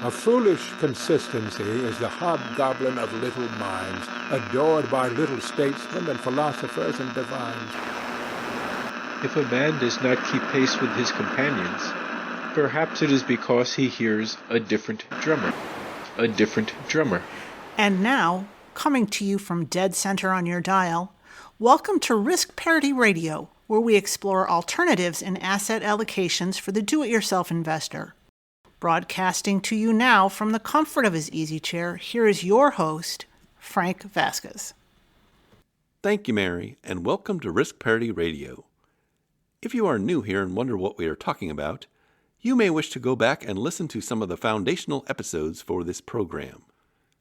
A foolish consistency is the hobgoblin of little minds, adored by little statesmen and philosophers and divines. If a man does not keep pace with his companions, perhaps it is because he hears a different drummer. A different drummer. And now, coming to you from dead center on your dial, welcome to Risk Parity Radio, where we explore alternatives in asset allocations for the do-it-yourself investor. Broadcasting to you now from the comfort of his easy chair, here is your host, Frank Vasquez. Thank you, Mary, and welcome to Risk Parity Radio. If you are new here and wonder what we are talking about, you may wish to go back and listen to some of the foundational episodes for this program.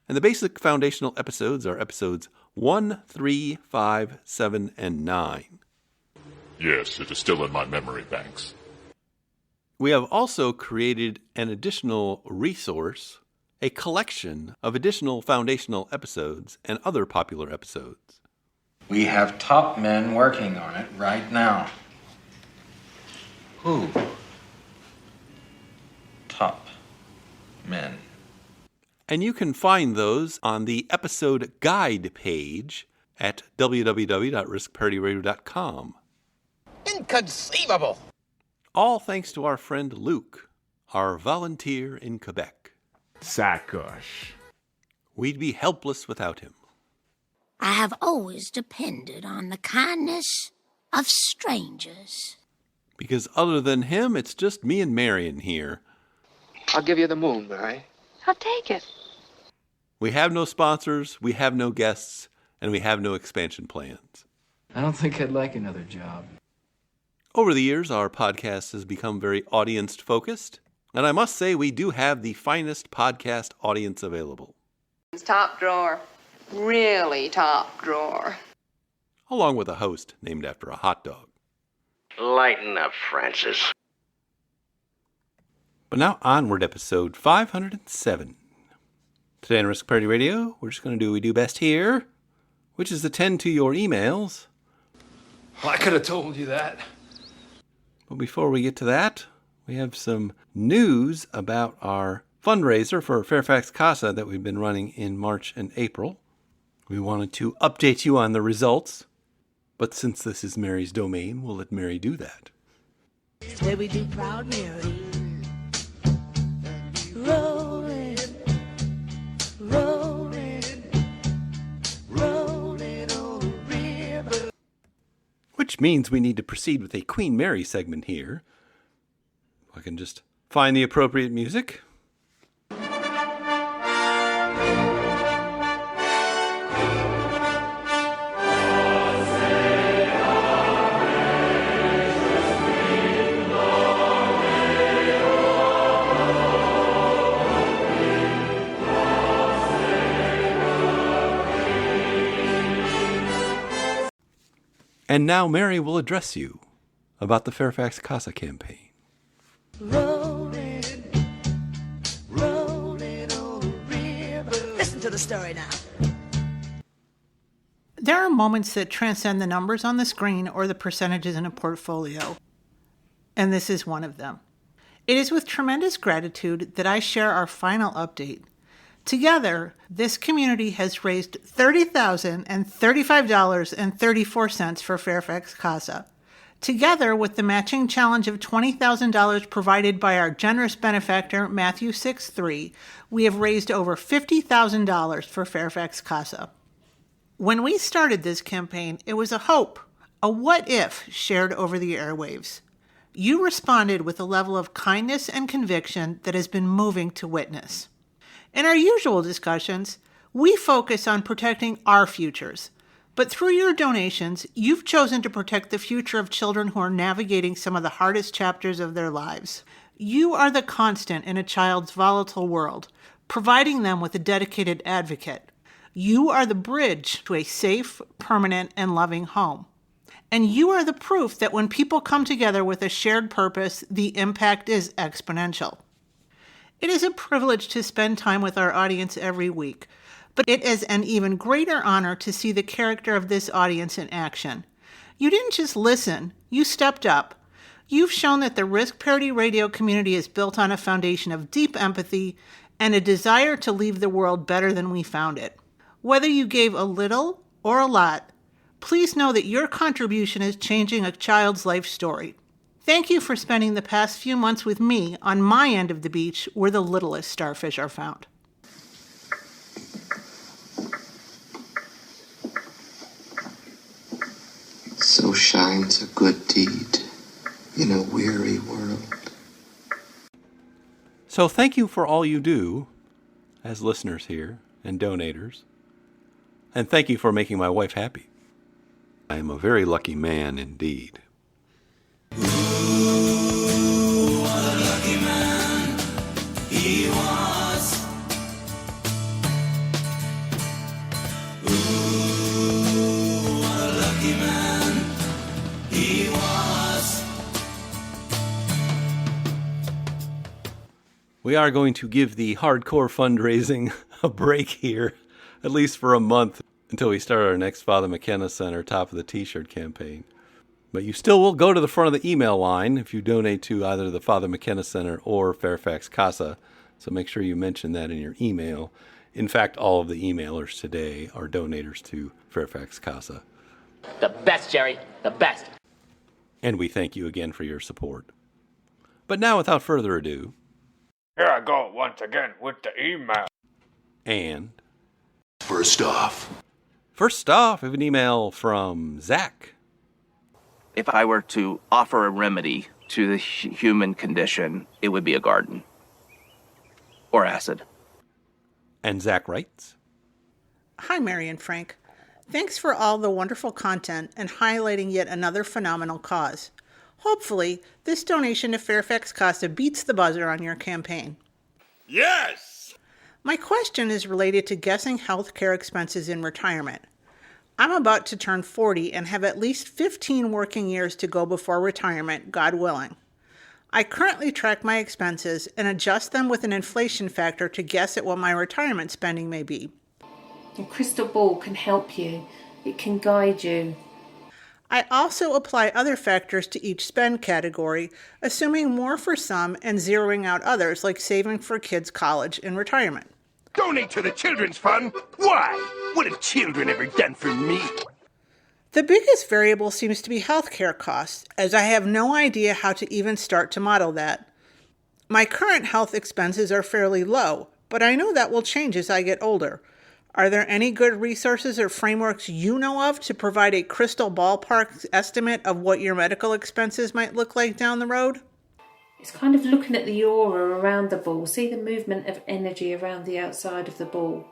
And the basic foundational episodes are episodes 1, 3, 5, 7, and 9. Yes, it is still in my memory banks. We have also created an additional resource, a collection of additional foundational episodes and other popular episodes. We have top men working on it right now. Who? Top men. And you can find those on the episode guide page at www.riskparityradio.com. Inconceivable! All thanks to our friend Luke, our volunteer in Quebec. Sacoche. We'd be helpless without him. I have always depended on the kindness of strangers. Because other than him, it's just me and Marion here. I'll give you the moon, Mary. I'll take it. We have no sponsors, we have no guests, and we have no expansion plans. I don't think I'd like another job. Over the years, our podcast has become very audience-focused, and I must say we do have the finest podcast audience available. Top drawer. Really top drawer. Along with a host named after a hot dog. Lighten up, Francis. But now onward, episode 507. Today on Risk Parity Radio, we're just going to do what we do best here, which is attend to your emails. Well, I could have told you that. But before we get to that, we have some news about our fundraiser for Fairfax Casa that we've been running in March and April. We wanted to update you on the results, but since this is Mary's domain, we'll let Mary do that. Today we do Proud Mary. Rolling, rolling, rolling on the river. Which means we need to proceed with a Queen Mary segment here. I can just find the appropriate music. And now Mary will address you about the Fairfax Casa campaign. Rolling, rolling on the river. Listen to the story now. There are moments that transcend the numbers on the screen or the percentages in a portfolio, and this is one of them. It is with tremendous gratitude that I share our final update. Together, this community has raised $30,035.34 for Fairfax Casa. Together with the matching challenge of $20,000 provided by our generous benefactor, Matthew 6-3, we have raised over $50,000 for Fairfax Casa. When we started this campaign, it was a hope, a what-if shared over the airwaves. You responded with a level of kindness and conviction that has been moving to witness. In our usual discussions, we focus on protecting our futures, but through your donations, you've chosen to protect the future of children who are navigating some of the hardest chapters of their lives. You are the constant in a child's volatile world, providing them with a dedicated advocate. You are the bridge to a safe, permanent, and loving home. And you are the proof that when people come together with a shared purpose, the impact is exponential. It is a privilege to spend time with our audience every week, but it is an even greater honor to see the character of this audience in action. You didn't just listen, you stepped up. You've shown that the Risk Parity Radio community is built on a foundation of deep empathy, and a desire to leave the world better than we found it. Whether you gave a little or a lot, please know that your contribution is changing a child's life story. Thank you for spending the past few months with me on my end of the beach where the littlest starfish are found. So shines a good deed in a weary world. So thank you for all you do as listeners here and donators. And thank you for making my wife happy. I am a very lucky man indeed. Ooh, what a lucky man he was. Ooh, what a lucky man he was. We are going to give the hardcore fundraising a break here, at least for a month, until we start our next Father McKenna Center Top of the T-shirt campaign. But you still will go to the front of the email line if you donate to either the Father McKenna Center or Fairfax Casa. So make sure you mention that in your email. In fact, all of the emailers today are donators to Fairfax Casa. The best, Jerry. The best. And we thank you again for your support. But now, without further ado... Here I go once again with the email. And... First off, we have an email from Zach. If I were to offer a remedy to the human condition, it would be a garden. Or acid. And Zach writes, Hi, Mary and Frank. Thanks for all the wonderful content and highlighting yet another phenomenal cause. Hopefully, this donation to Fairfax Casa beats the buzzer on your campaign. Yes! My question is related to guessing healthcare expenses in retirement. I'm about to turn 40 and have at least 15 working years to go before retirement, God willing. I currently track my expenses and adjust them with an inflation factor to guess at what my retirement spending may be. A crystal ball can help you. It can guide you. I also apply other factors to each spend category, assuming more for some and zeroing out others, like saving for kids' college and retirement. Donate to the Children's Fund? Why? What have children ever done for me? The biggest variable seems to be healthcare costs, as I have no idea how to even start to model that. My current health expenses are fairly low, but I know that will change as I get older. Are there any good resources or frameworks you know of to provide a crystal ballpark estimate of what your medical expenses might look like down the road? It's kind of looking at the aura around the ball. See the movement of energy around the outside of the ball.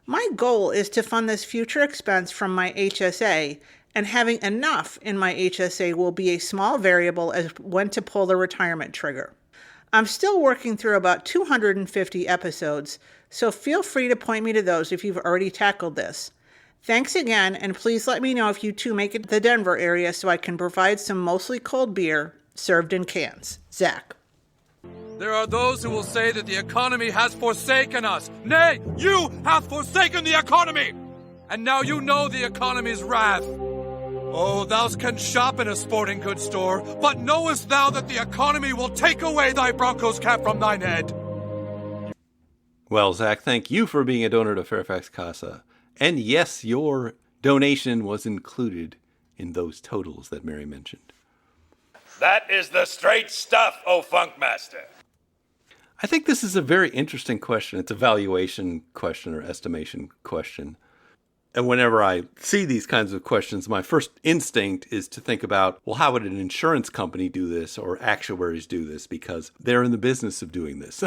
My goal is to fund this future expense from my HSA, and having enough in my HSA will be a small variable as when to pull the retirement trigger. I'm still working through about 250 episodes, so feel free to point me to those if you've already tackled this. Thanks again, and please let me know if you two make it to the Denver area so I can provide some mostly cold beer served in cans. Zach. There are those who will say that the economy has forsaken us. Nay, you have forsaken the economy! And now you know the economy's wrath. Oh, thou canst shop in a sporting goods store, but knowest thou that the economy will take away thy Broncos cap from thine head? Well, Zach, thank you for being a donor to Fairfax Casa. And yes, your donation was included in those totals that Mary mentioned. That is the straight stuff, O Funkmaster. I think this is a very interesting question. It's a valuation question or estimation question. And whenever I see these kinds of questions, my first instinct is to think about, well, how would an insurance company do this or actuaries do this? Because they're in the business of doing this. Do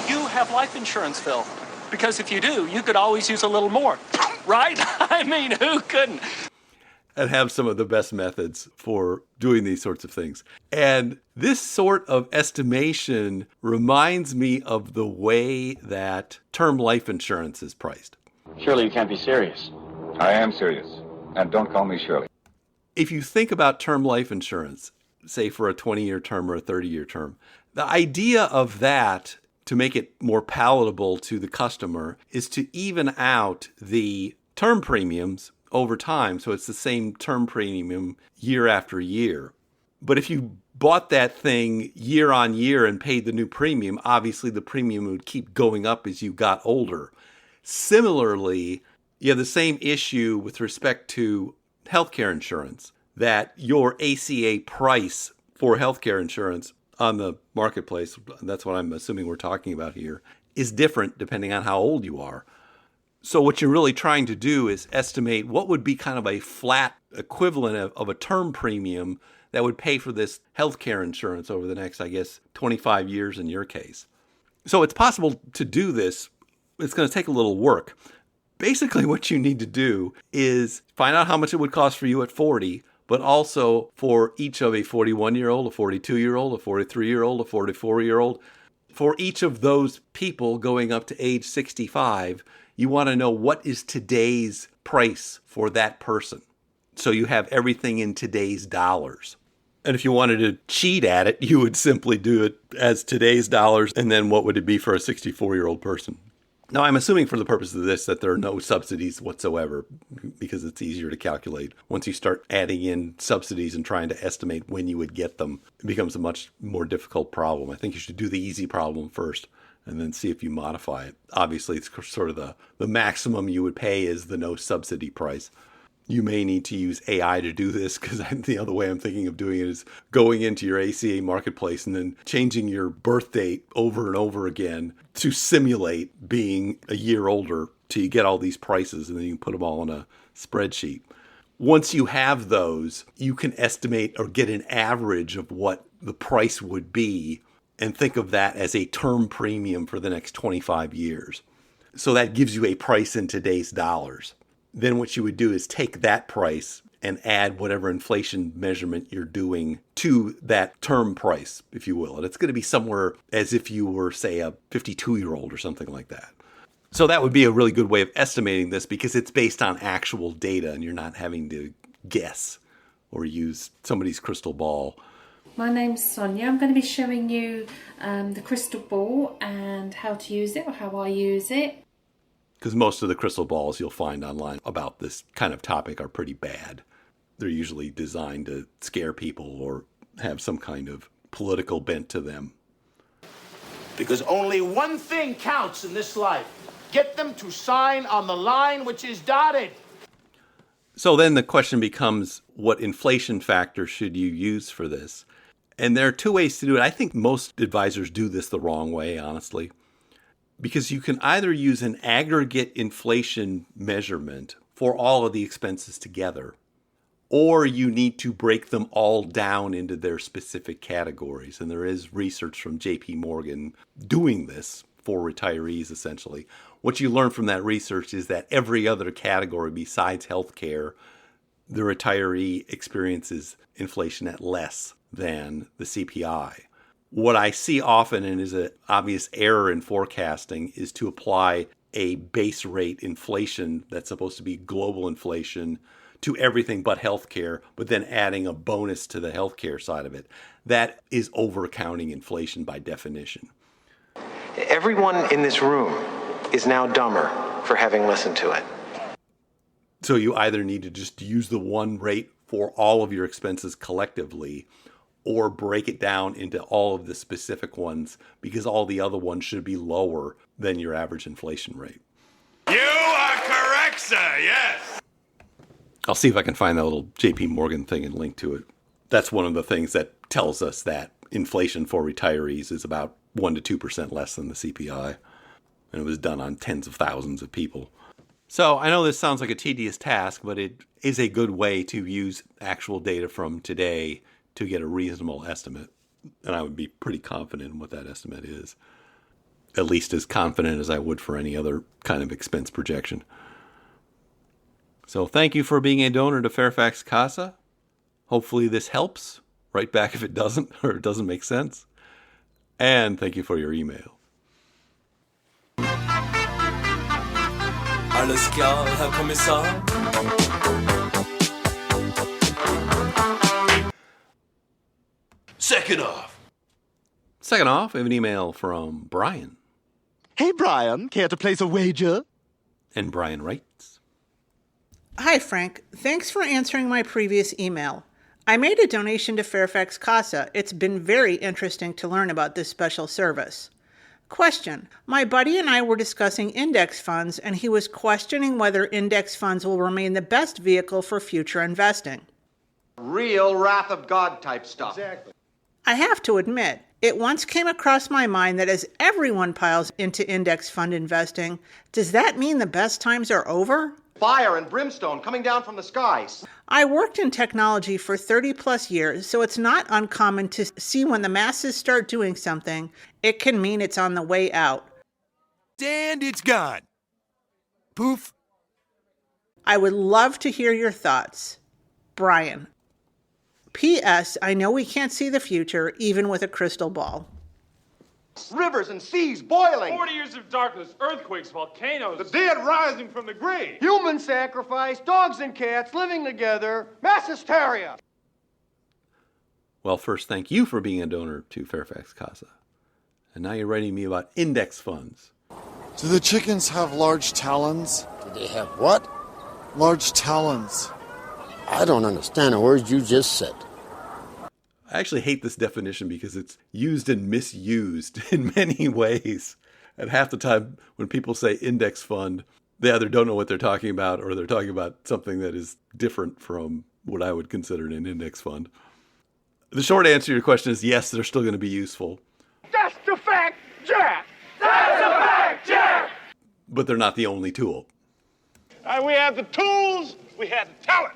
you have life insurance, Phil? Because if you do, you could always use a little more, right? I mean, who couldn't? And have some of the best methods for doing these sorts of things. And this sort of estimation reminds me of the way that term life insurance is priced. Surely you can't be serious. I am serious. And don't call me Shirley. If you think about term life insurance, say for a 20-year term or a 30-year term, the idea of that, to make it more palatable to the customer, is to even out the term premiums over time, so it's the same term premium year after year. But if you bought that thing year on year and paid the new premium, obviously the premium would keep going up as you got older. Similarly, you have the same issue with respect to healthcare insurance, that your ACA price for healthcare insurance on the marketplace, that's what I'm assuming we're talking about here, is different depending on how old you are. So what you're really trying to do is estimate what would be kind of a flat equivalent of a term premium that would pay for this healthcare insurance over the next, I guess, 25 years in your case. So it's possible to do this. It's going to take a little work. Basically, what you need to do is find out how much it would cost for you at 40, but also for each of a 41-year-old, a 42-year-old, a 43-year-old, a 44-year-old. For each of those people going up to age 65, you want to know what is today's price for that person. So you have everything in today's dollars. And if you wanted to cheat at it, you would simply do it as today's dollars, and then what would it be for a 64-year-old person? Now, I'm assuming for the purpose of this that there are no subsidies whatsoever, because it's easier to calculate. Once you start adding in subsidies and trying to estimate when you would get them, it becomes a much more difficult problem. I think you should do the easy problem first and then see if you modify it. Obviously, it's sort of the maximum you would pay is the no subsidy price. You may need to use AI to do this, because the other way I'm thinking of doing it is going into your ACA marketplace and then changing your birth date over and over again to simulate being a year older till you get all these prices, and then you can put them all in a spreadsheet. Once you have those, you can estimate or get an average of what the price would be and think of that as a term premium for the next 25 years. So that gives you a price in today's dollars. Then what you would do is take that price and add whatever inflation measurement you're doing to that term price, if you will. And it's going to be somewhere as if you were, say, a 52-year-old or something like that. So that would be a really good way of estimating this, because it's based on actual data and you're not having to guess or use somebody's crystal ball. My name's Sonia. I'm going to be showing you the crystal ball and how to use it, or how I use it. Because most of the crystal balls you'll find online about this kind of topic are pretty bad. They're usually designed to scare people or have some kind of political bent to them. Because only one thing counts in this life. Get them to sign on the line which is dotted. So then the question becomes, what inflation factor should you use for this? And there are two ways to do it. I think most advisors do this the wrong way, honestly. Because you can either use an aggregate inflation measurement for all of the expenses together, or you need to break them all down into their specific categories. And there is research from JP Morgan doing this for retirees, essentially. What you learn from that research is that every other category besides healthcare, the retiree experiences inflation at less than the CPI. What I see often, and is an obvious error in forecasting, is to apply a base rate inflation that's supposed to be global inflation to everything but healthcare, but then adding a bonus to the healthcare side of it. That is overcounting inflation by definition. Everyone in this room is now dumber for having listened to it. So you either need to just use the one rate for all of your expenses collectively, or break it down into all of the specific ones, because all the other ones should be lower than your average inflation rate. You are correct, sir, yes. I'll see if I can find that little JP Morgan thing and link to it. That's one of the things that tells us that inflation for retirees is about 1% to 2% less than the CPI. And it was done on tens of thousands of people. So I know this sounds like a tedious task, but it is a good way to use actual data from today to get a reasonable estimate. And I would be pretty confident in what that estimate is. At least as confident as I would for any other kind of expense projection. So thank you for being a donor to Fairfax CASA. Hopefully this helps. Write back if it doesn't, or it doesn't make sense. And thank you for your email. Alles klar, Herr Kommissar? Second off, I have an email from Brian. Hey, Brian, care to place a wager? And Brian writes, Hi, Frank. Thanks for answering my previous email. I made a donation to Fairfax Casa. It's been very interesting to learn about this special service. Question. My buddy and I were discussing index funds, and he was questioning whether index funds will remain the best vehicle for future investing. Real wrath of God type stuff. Exactly. I have to admit, it once came across my mind that as everyone piles into index fund investing, does that mean the best times are over? Fire and brimstone coming down from the skies. I worked in technology for 30 plus years, so it's not uncommon to see when the masses start doing something, it can mean it's on the way out. And it's gone. Poof. I would love to hear your thoughts. Brian. P.S. I know we can't see the future, even with a crystal ball. Rivers and seas boiling. 40 years of darkness, earthquakes, volcanoes. The dead rising from the grave. Human sacrifice, dogs and cats living together, mass hysteria. Well, first, thank you for being a donor to Fairfax Casa. And now you're writing me about index funds. Do the chickens have large talons? Do they have what? Large talons. I don't understand a word you just said. I actually hate this definition because it's used and misused in many ways. And half the time when people say index fund, they either don't know what they're talking about or they're talking about something that is different from what I would consider an index fund. The short answer to your question is yes, they're still going to be useful. That's the fact, Jack! That's the fact, Jack! But they're not the only tool. We have the tools, we have the talent.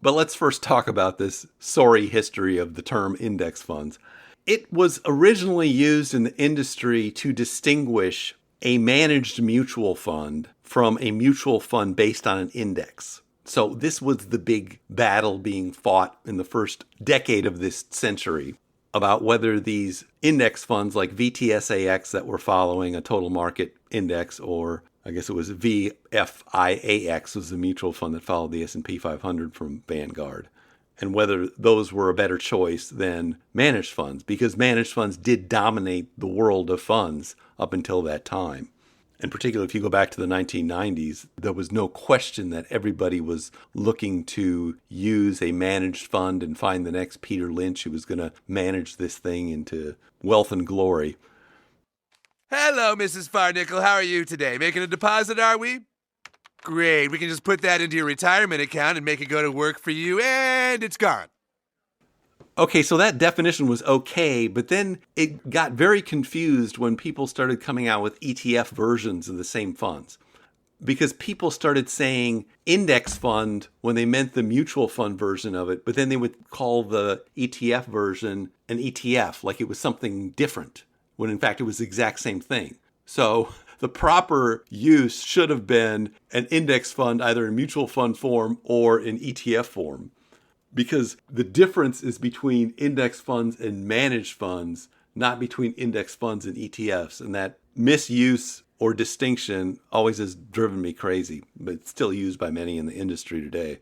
But let's first talk about this sorry history of the term index funds. It was originally used in the industry to distinguish a managed mutual fund from a mutual fund based on an index. So this was the big battle being fought in the first decade of this century about whether these index funds like VTSAX that were following a total market index, or I guess it was VFIAX was the mutual fund that followed the S&P 500 from Vanguard, and whether those were a better choice than managed funds, because managed funds did dominate the world of funds up until that time. In particular, if you go back to the 1990s, there was no question that everybody was looking to use a managed fund and find the next Peter Lynch who was going to manage this thing into wealth and glory. Hello, Mrs. Farnickel. How are you today? Making a deposit, are we? Great. We can just put that into your retirement account and make it go to work for you, and it's gone. Okay, so that definition was okay, but then it got very confused when people started coming out with ETF versions of the same funds. Because people started saying index fund when they meant the mutual fund version of it, but then they would call the ETF version an ETF, like it was something different, when in fact it was the exact same thing. So the proper use should have been an index fund, either in mutual fund form or in ETF form. Because the difference is between index funds and managed funds, not between index funds and ETFs. And that misuse or distinction always has driven me crazy, but it's still used by many in the industry today.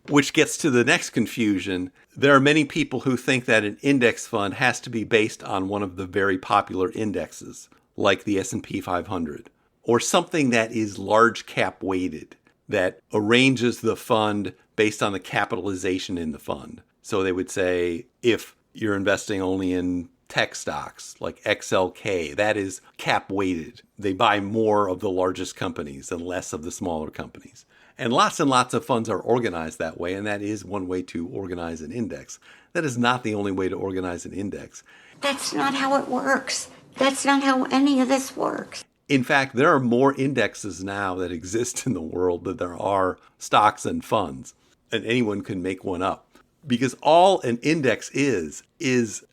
Which gets to the next confusion. There are many people who think that an index fund has to be based on one of the very popular indexes, like the S&P 500, or something that is large cap weighted, that arranges the fund based on the capitalization in the fund. So they would say, if you're investing only in tech stocks like XLK, that is cap weighted. They buy more of the largest companies and less of the smaller companies. And lots of funds are organized that way, and that is one way to organize an index. That is not the only way to organize an index. That's not how it works. That's not how any of this works. In fact, there are more indexes now that exist in the world than there are stocks and funds, and anyone can make one up. Because all an index is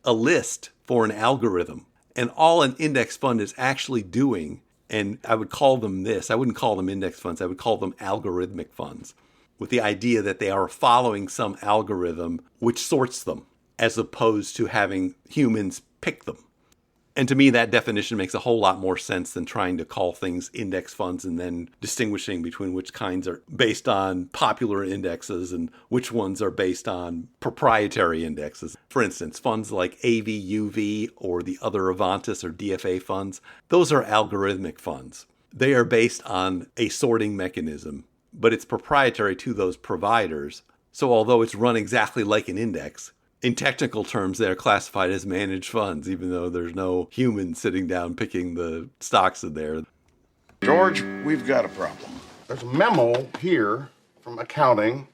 a list for an algorithm. And all an index fund is actually doing, and I would call them this, I wouldn't call them index funds, I would call them algorithmic funds, with the idea that they are following some algorithm which sorts them, as opposed to having humans pick them. And to me, that definition makes a whole lot more sense than trying to call things index funds and then distinguishing between which kinds are based on popular indexes and which ones are based on proprietary indexes. For instance, funds like AVUV or the other Avantis or DFA funds, those are algorithmic funds. They are based on a sorting mechanism, but it's proprietary to those providers. So although it's run exactly like an index, in technical terms, they're classified as managed funds, even though there's no human sitting down picking the stocks in there. George, we've got a problem. There's a memo here from accounting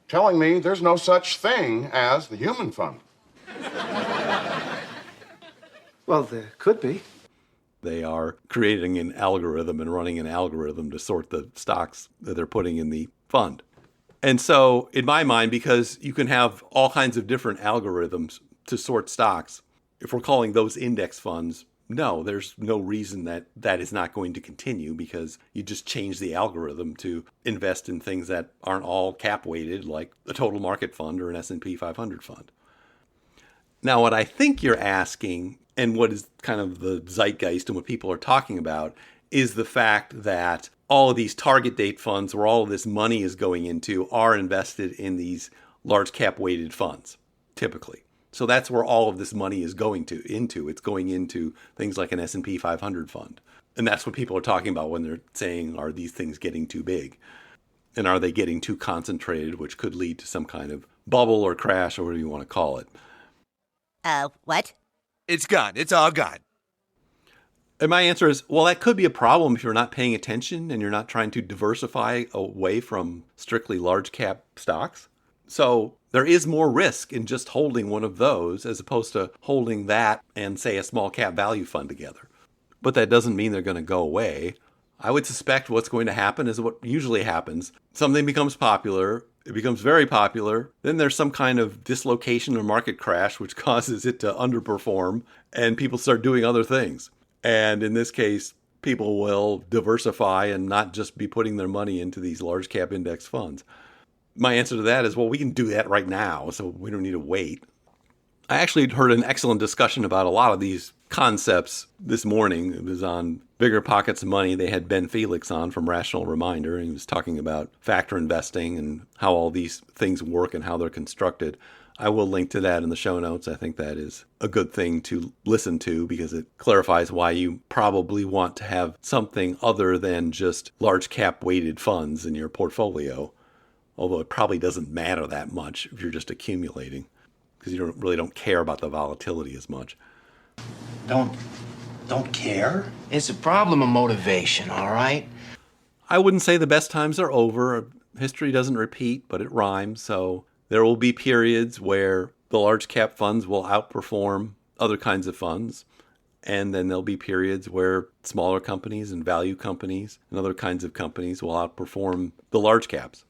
telling me there's no such thing as the human fund. Well, there could be. They are creating an algorithm and running an algorithm to sort the stocks that they're putting in the fund. And so, in my mind, because you can have all kinds of different algorithms to sort stocks, if we're calling those index funds, no, there's no reason that that is not going to continue, because you just change the algorithm to invest in things that aren't all cap weighted, like a total market fund or an S&P 500 fund. Now, what I think you're asking, and what is kind of the zeitgeist and what people are talking about, is the fact that all of these target date funds where all of this money is going into are invested in these large cap weighted funds, typically. So that's where all of this money is going into. It's going into things like an S&P 500 fund. And that's what people are talking about when they're saying, are these things getting too big? And are they getting too concentrated, which could lead to some kind of bubble or crash or whatever you want to call it. What? It's gone. It's all gone. And my answer is, well, that could be a problem if you're not paying attention and you're not trying to diversify away from strictly large cap stocks. So there is more risk in just holding one of those as opposed to holding that and, say, a small cap value fund together. But that doesn't mean they're going to go away. I would suspect what's going to happen is what usually happens. Something becomes popular. It becomes very popular. Then there's some kind of dislocation or market crash, which causes it to underperform, and people start doing other things. And in this case, people will diversify and not just be putting their money into these large cap index funds. My answer to that is, well, we can do that right now, so we don't need to wait. I actually heard an excellent discussion about a lot of these concepts this morning. It was on Bigger Pockets of Money. They had Ben Felix on from Rational Reminder, and he was talking about factor investing and how all these things work and how they're constructed. I will link to that in the show notes. I think that is a good thing to listen to because it clarifies why you probably want to have something other than just large cap weighted funds in your portfolio. Although it probably doesn't matter that much if you're just accumulating because you really don't care about the volatility as much. Don't care? It's a problem of motivation, all right? I wouldn't say the best times are over. History doesn't repeat, but it rhymes, so there will be periods where the large cap funds will outperform other kinds of funds. And then there'll be periods where smaller companies and value companies and other kinds of companies will outperform the large caps.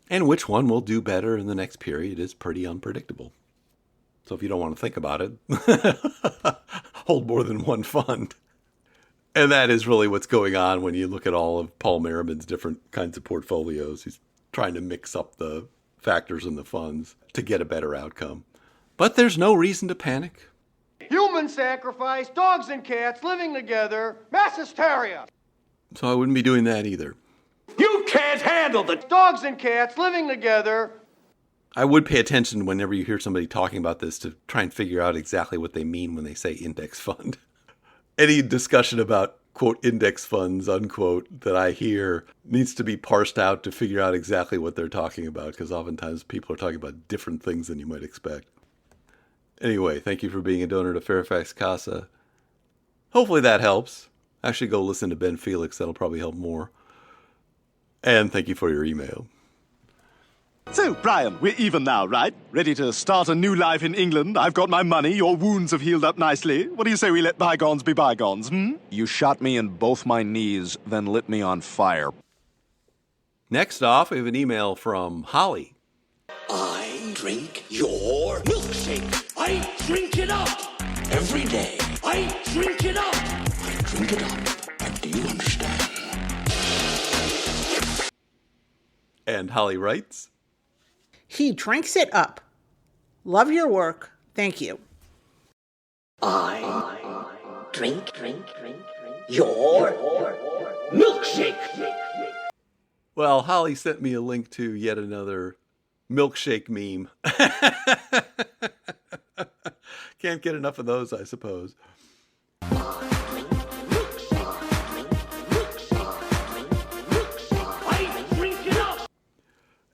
And which one will do better in the next period is pretty unpredictable. So if you don't want to think about it, hold more than one fund. And that is really what's going on when you look at all of Paul Merriman's different kinds of portfolios. He's trying to mix up the factors in the funds to get a better outcome. But there's no reason to panic. Human sacrifice, dogs and cats living together, mass hysteria. So I wouldn't be doing that either. You can't handle the dogs and cats living together. I would pay attention whenever you hear somebody talking about this to try and figure out exactly what they mean when they say index fund. Any discussion about, quote, index funds, unquote, that I hear needs to be parsed out to figure out exactly what they're talking about, because oftentimes people are talking about different things than you might expect. Anyway, thank you for being a donor to Fairfax Casa. Hopefully that helps. Actually, go listen to Ben Felix. That'll probably help more. And thank you for your email. So, Brian, we're even now, right? Ready to start a new life in England. I've got my money. Your wounds have healed up nicely. What do you say we let bygones be bygones, You shot me in both my knees, then lit me on fire. Next off, we have an email from Holly. I drink your milkshake. I drink it up every day. I drink it up. I drink it up. But do you understand? And Holly writes, he drinks it up. Love your work. Thank you. I drink your milkshake. Well, Holly sent me a link to yet another milkshake meme. Can't get enough of those, I suppose.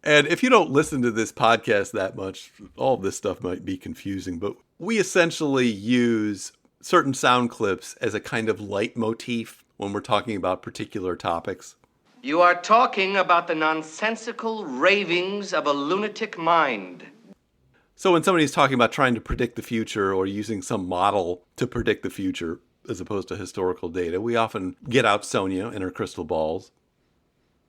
And if you don't listen to this podcast that much, all of this stuff might be confusing, but we essentially use certain sound clips as a kind of leitmotif when we're talking about particular topics. You are talking about the nonsensical ravings of a lunatic mind. So when somebody's talking about trying to predict the future or using some model to predict the future as opposed to historical data, we often get out Sonia and her crystal balls.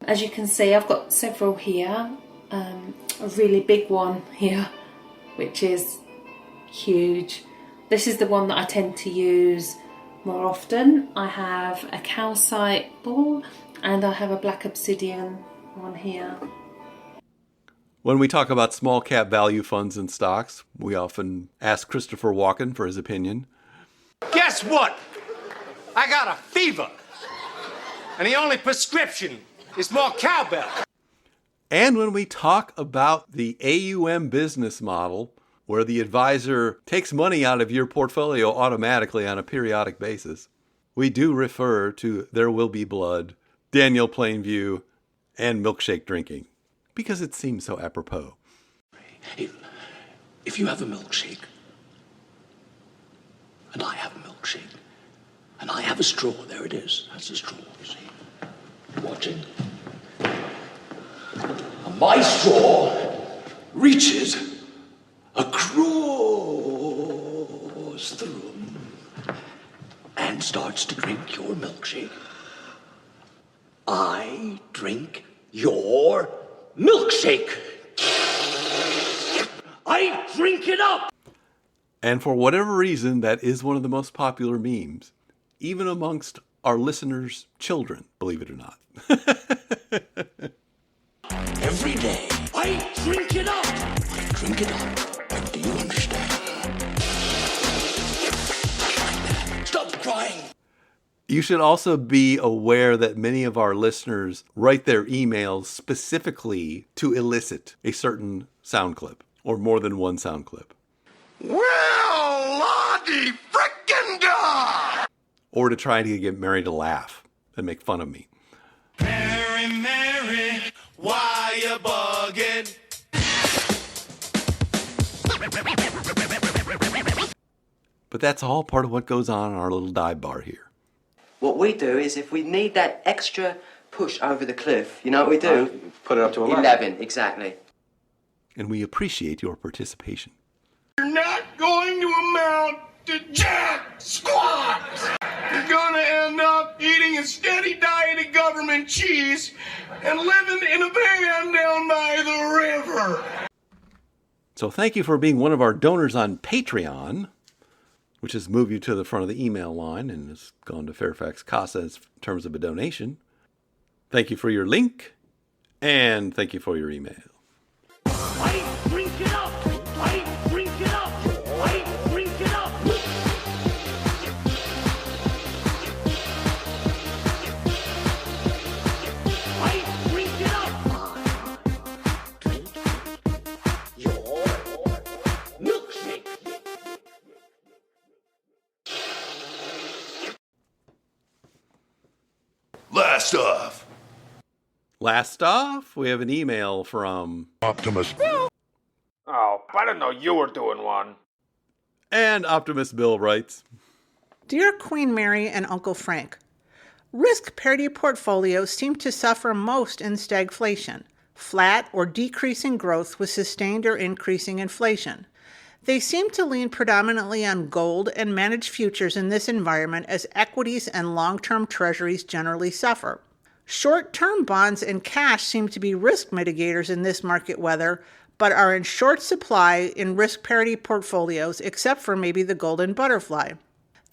As you can see, I've got several here. A really big one here, which is huge. This is the one that I tend to use more often. I have a calcite ball and I have a black obsidian one here. When we talk about small cap value funds and stocks, we often ask Christopher Walken for his opinion. Guess what? I got a fever. And the only prescription is more cowbell. And when we talk about the AUM business model, where the advisor takes money out of your portfolio automatically on a periodic basis, we do refer to There Will Be Blood, Daniel Plainview, and milkshake drinking, because it seems so apropos. If you have a milkshake, and I have a milkshake, and I have a straw, there it is, that's a straw, you see. You're watching. And my straw reaches across the room and starts to drink your milkshake. I drink your milkshake. I drink it up. And for whatever reason, that is one of the most popular memes, even amongst our listeners' children, believe it or not. Every day, I drink it up. I drink it up. Do you understand? Stop crying. You should also be aware that many of our listeners write their emails specifically to elicit a certain sound clip, or more than one sound clip. Well, Lottie frickin' da! Or to try to get Mary to laugh and make fun of me. Mary, why you bugging? But that's all part of what goes on in our little dive bar here. What we do is if we need that extra push over the cliff, you know what we do? Put it up to 11. 11, exactly. And we appreciate your participation. You're not going to amount to jack squat. You're gonna end up eating a steady diet of government cheese and living in a van down by the river. So thank you for being one of our donors on Patreon, which has moved you to the front of the email line and has gone to Fairfax Casa in terms of a donation. Thank you for your link, and thank you for your email. I drink it up. I drink it up. I drink it up. I drink it up. Your milkshake. Last off, we have an email from Optimus. Oh, I didn't know you were doing one. And Optimus Bill writes, Dear Queen Mary and Uncle Frank, risk parity portfolios seem to suffer most in stagflation, flat or decreasing growth with sustained or increasing inflation. They seem to lean predominantly on gold and managed futures in this environment as equities and long-term treasuries generally suffer. Short-term bonds and cash seem to be risk mitigators in this market weather, but are in short supply in risk parity portfolios except for maybe the golden butterfly.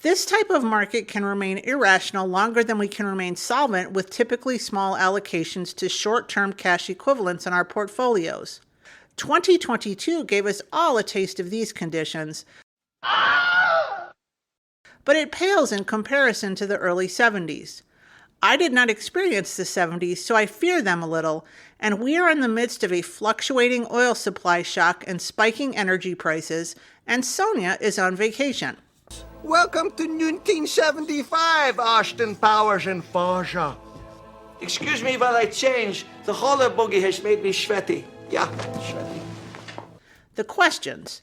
This type of market can remain irrational longer than we can remain solvent with typically small allocations to short-term cash equivalents in our portfolios. 2022 gave us all a taste of these conditions, but it pales in comparison to the early 70s. I did not experience the 70s, so I fear them a little, and we are in the midst of a fluctuating oil supply shock and spiking energy prices, and Sonia is on vacation. Welcome to 1975, Austin Powers and Forza. Excuse me while I change. The roller buggy has made me sweaty. Yeah, sure. The questions.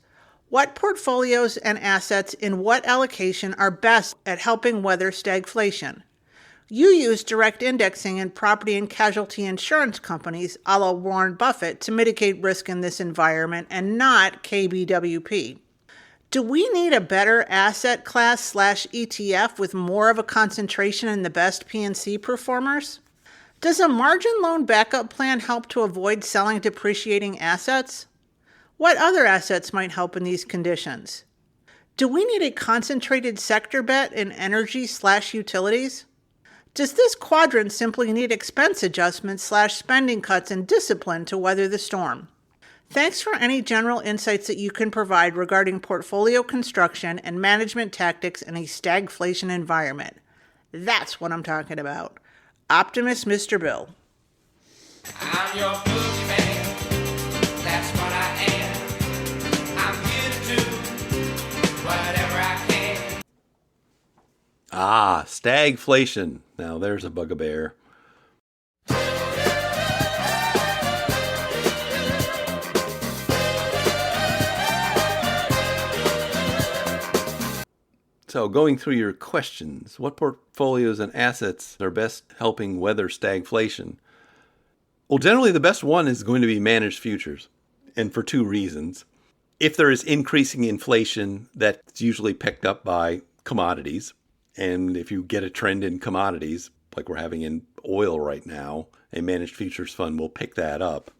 What portfolios and assets in what allocation are best at helping weather stagflation? You use direct indexing in property and casualty insurance companies a la Warren Buffett to mitigate risk in this environment and not KBWP. Do we need a better asset class / ETF with more of a concentration in the best P&C performers? Does a margin loan backup plan help to avoid selling depreciating assets? What other assets might help in these conditions? Do we need a concentrated sector bet in energy / utilities? Does this quadrant simply need expense adjustments / spending cuts and discipline to weather the storm? Thanks for any general insights that you can provide regarding portfolio construction and management tactics in a stagflation environment. That's what I'm talking about. Optimist Mr. Bill. I'm your boogeyman. That's what I am. I'm here to do whatever I can. Ah, stagflation. Now there's a bugbear. So going through your questions, what portfolios and assets are best helping weather stagflation? Well, generally the best one is going to be managed futures, and for two reasons. If there is increasing inflation, that's usually picked up by commodities. And if you get a trend in commodities, like we're having in oil right now, a managed futures fund will pick that up.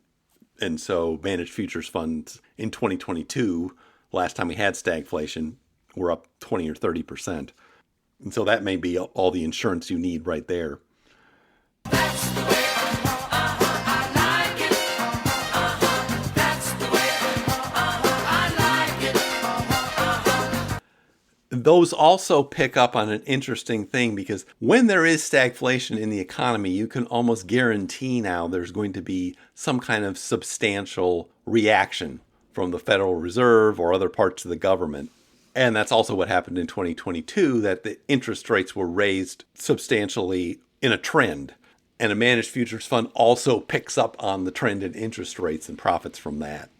And so managed futures funds in 2022, last time we had stagflation, were up 20 or 30%. And so that may be all the insurance you need right there. That's the way I like it. That's the way I like it. Those also pick up on an interesting thing because when there is stagflation in the economy, you can almost guarantee now there's going to be some kind of substantial reaction from the Federal Reserve or other parts of the government. And that's also what happened in 2022, that the interest rates were raised substantially in a trend. And a managed futures fund also picks up on the trend in interest rates and profits from that.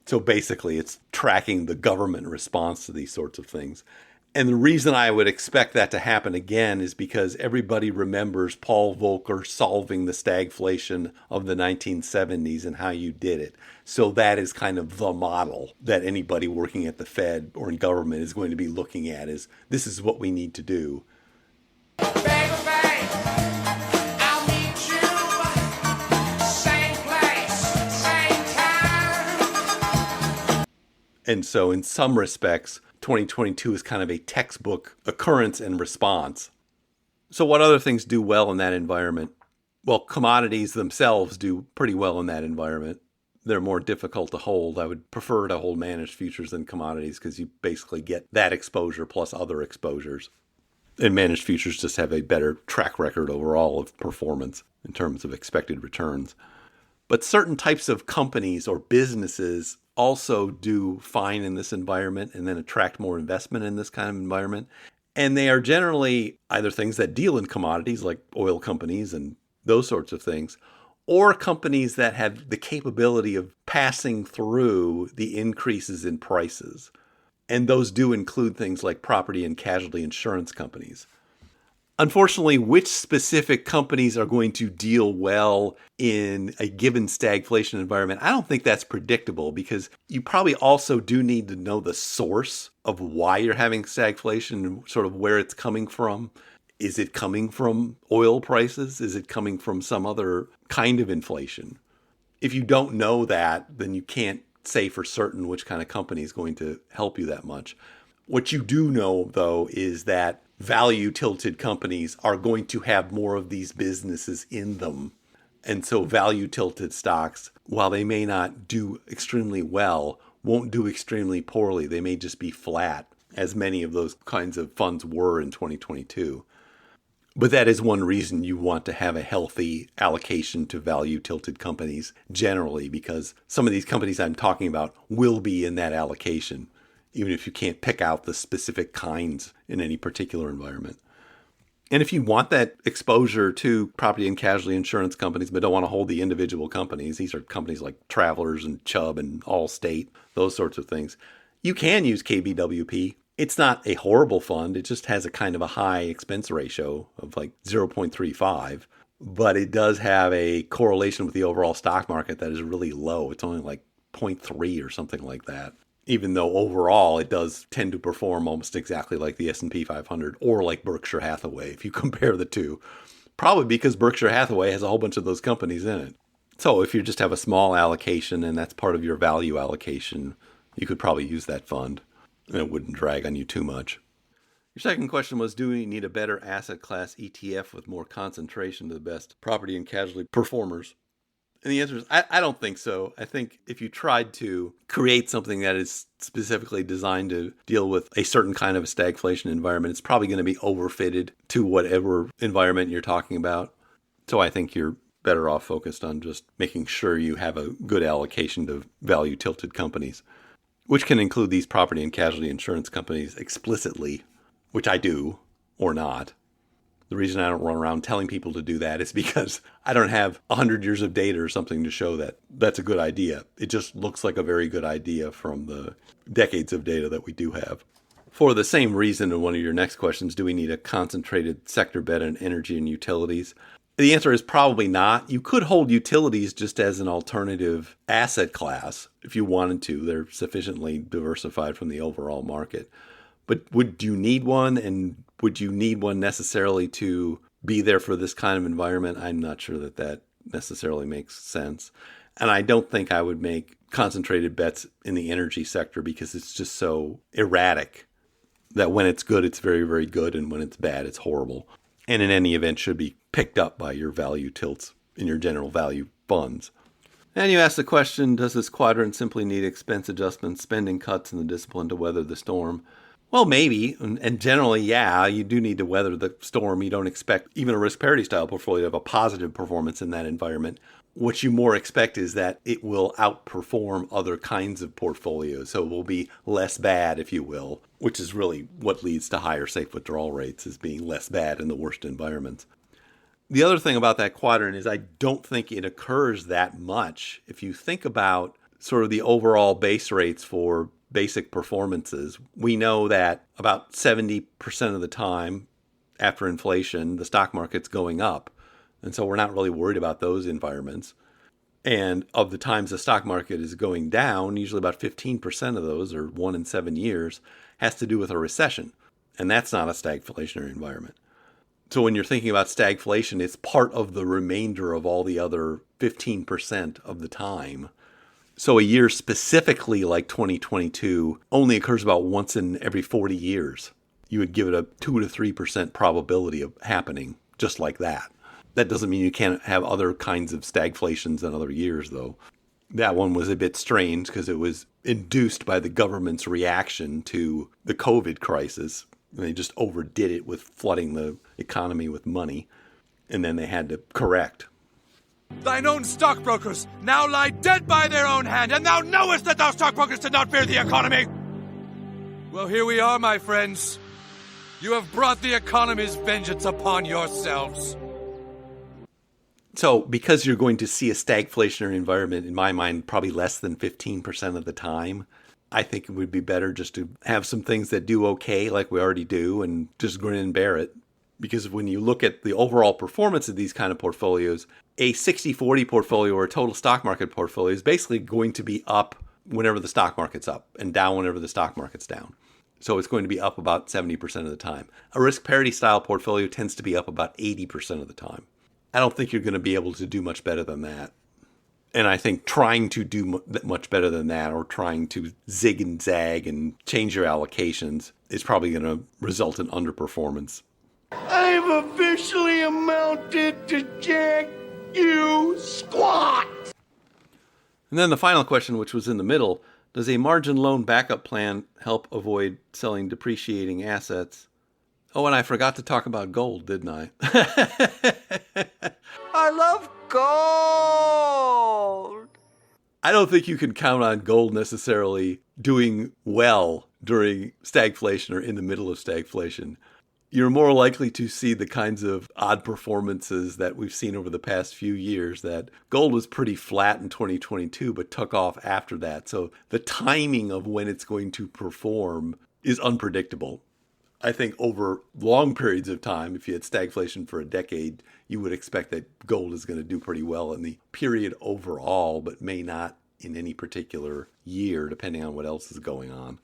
So basically, it's tracking the government response to these sorts of things. And the reason I would expect that to happen again is because everybody remembers Paul Volcker solving the stagflation of the 1970s and how you did it. So that is kind of the model that anybody working at the Fed or in government is going to be looking at, is this is what we need to do. I'll meet you, same place, same time. And so in some respects, 2022 is kind of a textbook occurrence and response. So what other things do well in that environment? Well, commodities themselves do pretty well in that environment. They're more difficult to hold. I would prefer to hold managed futures than commodities because you basically get that exposure plus other exposures. And managed futures just have a better track record overall of performance in terms of expected returns. But certain types of companies or businesses also do fine in this environment and then attract more investment in this kind of environment. And they are generally either things that deal in commodities like oil companies and those sorts of things, or companies that have the capability of passing through the increases in prices. And those do include things like property and casualty insurance companies. Unfortunately, which specific companies are going to deal well in a given stagflation environment, I don't think that's predictable, because you probably also do need to know the source of why you're having stagflation and sort of where it's coming from. Is it coming from oil prices? Is it coming from some other kind of inflation? If you don't know that, then you can't say for certain which kind of company is going to help you that much. What you do know, though, is that value-tilted companies are going to have more of these businesses in them. And so value-tilted stocks, while they may not do extremely well, won't do extremely poorly. They may just be flat, as many of those kinds of funds were in 2022. But that is one reason you want to have a healthy allocation to value-tilted companies generally, because some of these companies I'm talking about will be in that allocation, even if you can't pick out the specific kinds in any particular environment. And if you want that exposure to property and casualty insurance companies, but don't want to hold the individual companies, these are companies like Travelers and Chubb and Allstate, those sorts of things, you can use KBWP. It's not a horrible fund. It just has a kind of a high expense ratio of like 0.35, but it does have a correlation with the overall stock market that is really low. It's only like 0.3 or something like that. Even though overall it does tend to perform almost exactly like the S&P 500 or like Berkshire Hathaway if you compare the two. Probably because Berkshire Hathaway has a whole bunch of those companies in it. So if you just have a small allocation and that's part of your value allocation, you could probably use that fund and it wouldn't drag on you too much. Your second question was, do we need a better asset class ETF with more concentration to the best property and casualty performers? And the answer is, I don't think so. I think if you tried to create something that is specifically designed to deal with a certain kind of a stagflation environment, it's probably going to be overfitted to whatever environment you're talking about. So I think you're better off focused on just making sure you have a good allocation to value tilted companies, which can include these property and casualty insurance companies explicitly, which I do or not. The reason I don't run around telling people to do that is because I don't have 100 years of data or something to show that that's a good idea. It just looks like a very good idea from the decades of data that we do have. For the same reason, in one of your next questions, do we need a concentrated sector bet in energy and utilities? The answer is probably not. You could hold utilities just as an alternative asset class if you wanted to. They're sufficiently diversified from the overall market. But would you need one, and would you need one necessarily to be there for this kind of environment? I'm not sure that that necessarily makes sense. And I don't think I would make concentrated bets in the energy sector because it's just so erratic that when it's good, it's very, very good, and when it's bad, it's horrible. And in any event, should be picked up by your value tilts in your general value funds. And you asked the question, does this quadrant simply need expense adjustments, spending cuts, and the discipline to weather the storm? Well, maybe. And generally, yeah, you do need to weather the storm. You don't expect even a risk parity style portfolio to have a positive performance in that environment. What you more expect is that it will outperform other kinds of portfolios. So it will be less bad, if you will, which is really what leads to higher safe withdrawal rates, is being less bad in the worst environments. The other thing about that quadrant is I don't think it occurs that much. If you think about sort of the overall base rates for basic performances, we know that about 70% of the time after inflation, the stock market's going up. And so we're not really worried about those environments. And of the times the stock market is going down, usually about 15% of those, or 1 in 7 years, has to do with a recession. And that's not a stagflationary environment. So when you're thinking about stagflation, it's part of the remainder of all the other 15% of the time. So a year specifically like 2022 only occurs about once in every 40 years. You would give it a 2 to 3% probability of happening just like that. That doesn't mean you can't have other kinds of stagflations in other years, though. That one was a bit strange because it was induced by the government's reaction to the COVID crisis. And they just overdid it with flooding the economy with money. And then they had to correct. Thine own stockbrokers now lie dead by their own hand, and thou knowest that thou stockbrokers did not fear the economy. Well, here we are, my friends. You have brought the economy's vengeance upon yourselves. So because you're going to see a stagflationary environment, in my mind, probably less than 15% of the time, I think it would be better just to have some things that do okay, like we already do, and just grin and bear it. Because when you look at the overall performance of these kind of portfolios, a 60-40 portfolio or a total stock market portfolio is basically going to be up whenever the stock market's up and down whenever the stock market's down. So it's going to be up about 70% of the time. A risk parity style portfolio tends to be up about 80% of the time. I don't think you're going to be able to do much better than that. And I think trying to do much better than that, or trying to zig and zag and change your allocations, is probably going to result in underperformance. I've officially amounted to jack you squat. And then the final question, which was in the middle, does a margin loan backup plan help avoid selling depreciating assets? Oh, and I forgot to talk about gold, didn't I? I love gold. I don't think you can count on gold necessarily doing well during stagflation or in the middle of stagflation. you're more likely to see the kinds of odd performances that we've seen over the past few years. That gold was pretty flat in 2022, but took off after that. So the timing of when it's going to perform is unpredictable. I think over long periods of time, if you had stagflation for a decade, you would expect that gold is going to do pretty well in the period overall, but may not in any particular year, depending on what else is going on.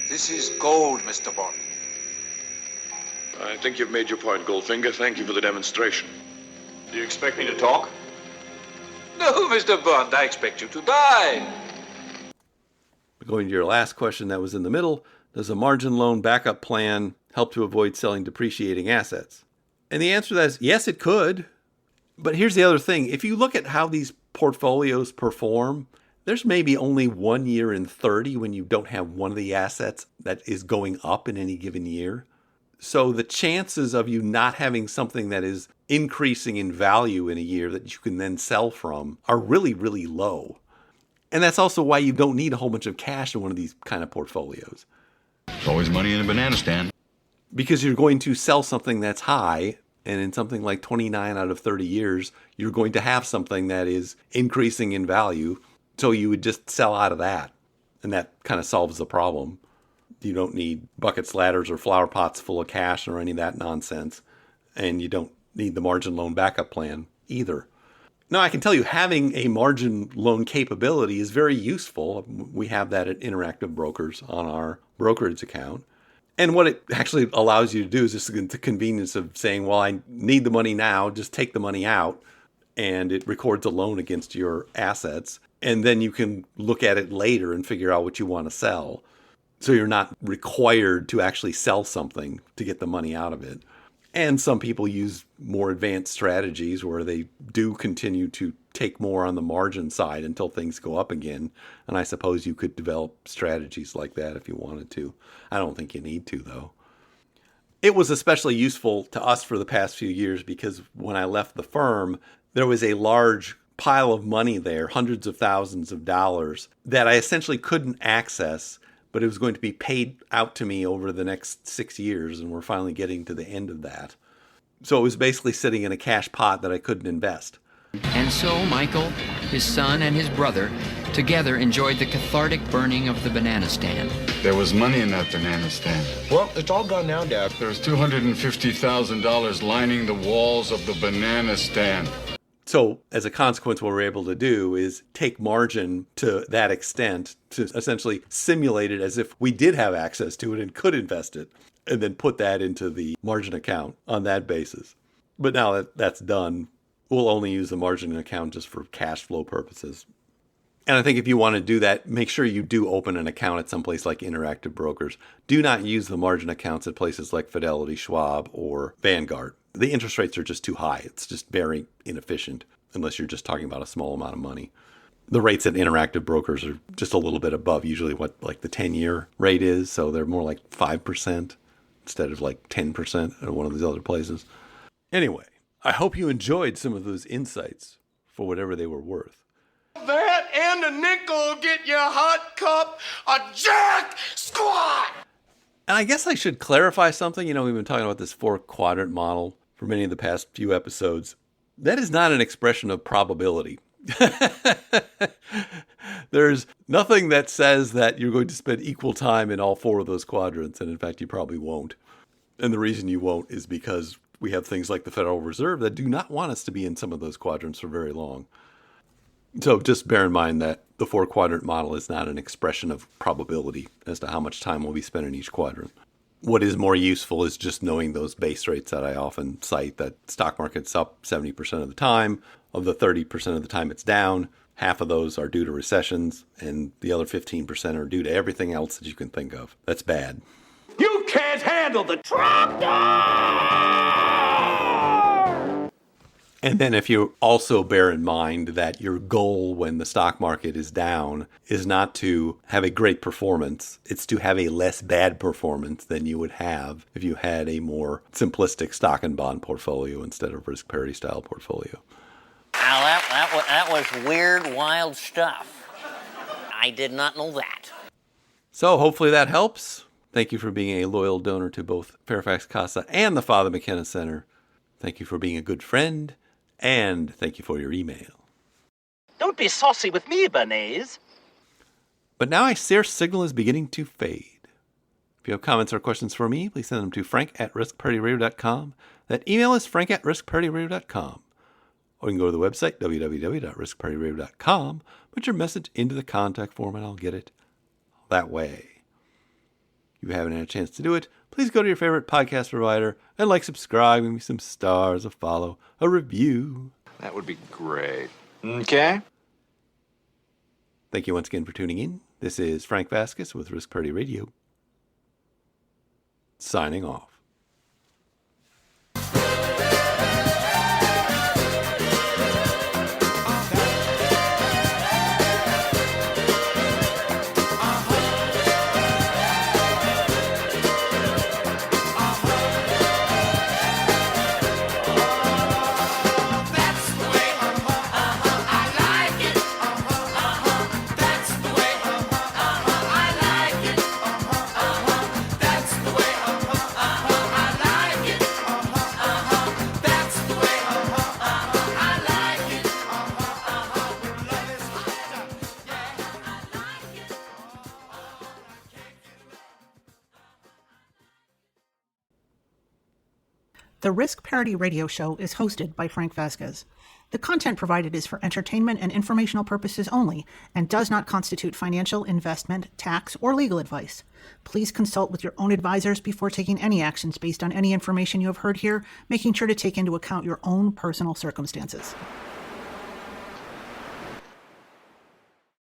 This is gold, Mr. Bond. I think you've made your point, Goldfinger. Thank you for the demonstration. Do you expect me to talk? No, Mr. Bond, I expect you to die. Going to your last question that was in the middle, does a margin loan backup plan help to avoid selling depreciating assets? And the answer to that is yes, it could. But here's the other thing. If you look at how these portfolios perform, there's maybe only 1 year in 30 when you don't have one of the assets that is going up in any given year. So the chances of you not having something that is increasing in value in a year that you can then sell from are really, really low. And that's also why you don't need a whole bunch of cash in one of these kind of portfolios. There's always money in a banana stand. Because you're going to sell something that's high, and in something like 29 out of 30 years, you're going to have something that is increasing in value. So you would just sell out of that. And that kind of solves the problem. You don't need buckets, ladders, or flower pots full of cash or any of that nonsense. And you don't need the margin loan backup plan either. Now, I can tell you having a margin loan capability is very useful. We have that at Interactive Brokers on our brokerage account. And what it actually allows you to do is just the convenience of saying, well, I need the money now, just take the money out. And it records a loan against your assets. And then you can look at it later and figure out what you want to sell. So you're not required to actually sell something to get the money out of it. And some people use more advanced strategies where they do continue to take more on the margin side until things go up again. And I suppose you could develop strategies like that if you wanted to. I don't think you need to, though. It was especially useful to us for the past few years because when I left the firm, there was a large pile of money there, hundreds of thousands of dollars, that I essentially couldn't access, but it was going to be paid out to me over the next 6 years, and we're finally getting to the end of that. So it was basically sitting in a cash pot that I couldn't invest. And so Michael, his son, and his brother together enjoyed the cathartic burning of the banana stand. There was money in that banana stand. Well, it's all gone now, Dad. There's $250,000 lining the walls of the banana stand. So as a consequence, what we're able to do is take margin to that extent to essentially simulate it as if we did have access to it and could invest it, and then put that into the margin account on that basis. But now that that's done, we'll only use the margin account just for cash flow purposes. And I think if you want to do that, make sure you do open an account at some place like Interactive Brokers. Do not use the margin accounts at places like Fidelity, Schwab, or Vanguard. The interest rates are just too high. It's just very inefficient unless you're just talking about a small amount of money. The rates at Interactive Brokers are just a little bit above usually what like the 10-year rate is. So they're more like 5% instead of like 10% at one of these other places. Anyway, I hope you enjoyed some of those insights for whatever they were worth. That and a nickel will get you a hot cup of jack squat. And I guess I should clarify something. You know, we've been talking about this 4-quadrant model for many of the past few episodes. That is not an expression of probability. There's nothing that says that you're going to spend equal time in all 4 of those quadrants. And in fact, you probably won't. And the reason you won't is because we have things like the Federal Reserve that do not want us to be in some of those quadrants for very long. So just bear in mind that the 4-quadrant model is not an expression of probability as to how much time will be spent in each quadrant. What is more useful is just knowing those base rates that I often cite, that stock market's up 70% of the time. Of the 30% of the time it's down, half of those are due to recessions, and the other 15% are due to everything else that you can think of. That's bad. You can't handle the tractor! And then if you also bear in mind that your goal when the stock market is down is not to have a great performance, it's to have a less bad performance than you would have if you had a more simplistic stock and bond portfolio instead of risk parity style portfolio. Now that was weird, wild stuff. I did not know that. So hopefully that helps. Thank you for being a loyal donor to both Fairfax Casa and the Father McKenna Center. Thank you for being a good friend, and thank you for your email. Don't be saucy with me, Bernays. But now my share signal is beginning to fade. If you have comments or questions for me, please send them to frank@riskparityradio.com. That email is frank@riskparityradio.com. Or you can go to the website, www.riskparityradio.com, put your message into the contact form, and I'll get it that way. If you haven't had a chance to do it, please go to your favorite podcast provider and subscribe, give me some stars, a follow, a review. That would be great. Okay? Thank you once again for tuning in. This is Frank Vasquez with Risk Party Radio, signing off. The Risk Parity Radio Show is hosted by Frank Vasquez. The content provided is for entertainment and informational purposes only and does not constitute financial, investment, tax, or legal advice. Please consult with your own advisors before taking any actions based on any information you have heard here, making sure to take into account your own personal circumstances.